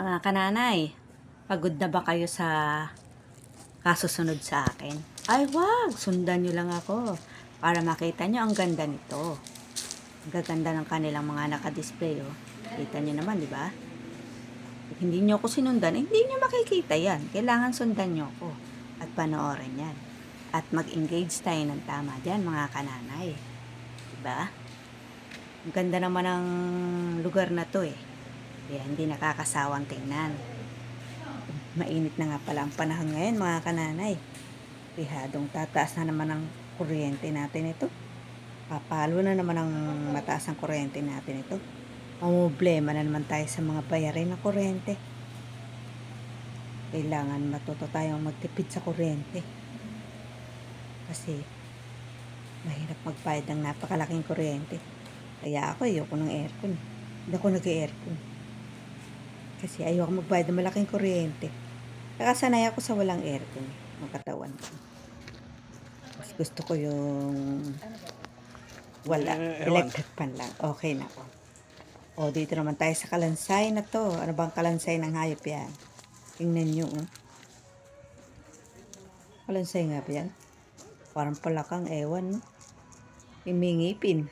Mga kananay, pagod na ba kayo sa kasusunod sa akin? Ay wag, sundan nyo lang ako para makita nyo ang ganda nito. Ang gaganda ng kanilang mga nakadisplay, oh. Kita nyo naman, di ba? Kung hindi nyo ako sinundan, hindi nyo makikita yan. Kailangan sundan nyo ako at panoorin yan. At mag-engage tayo ng tama dyan, mga kananay. Diba? Ang ganda naman ng lugar na to, eh. Kaya hindi nakakasawang tingnan. Mainit na nga pala ang panahon ngayon, mga kananay. Pihadong tataas na naman ang kuryente natin ito. Papalo na naman ang mataas ang kuryente natin ito. Problema na naman tayo sa mga bayarin ng kuryente. Kailangan matuto tayong magtipid sa kuryente. Kasi mahirap magbayad ng napakalaking kuryente. Kaya ako ayoko ng aircon. Hindi ako nag-aircon. Kasi ayoko magbayad ng malaking kuryente. Nakasanay ako sa walang aircon ng katawan ko. Mas gusto ko yung wala. Electric pan lang. Okay na ako. O, dito naman tayo sa kalansay na to. Ano bang kalansay ng hayop yan? Tingnan nyo, oh. Kalansay nga ba yan? Parang palakang ewan, no? Imingipin.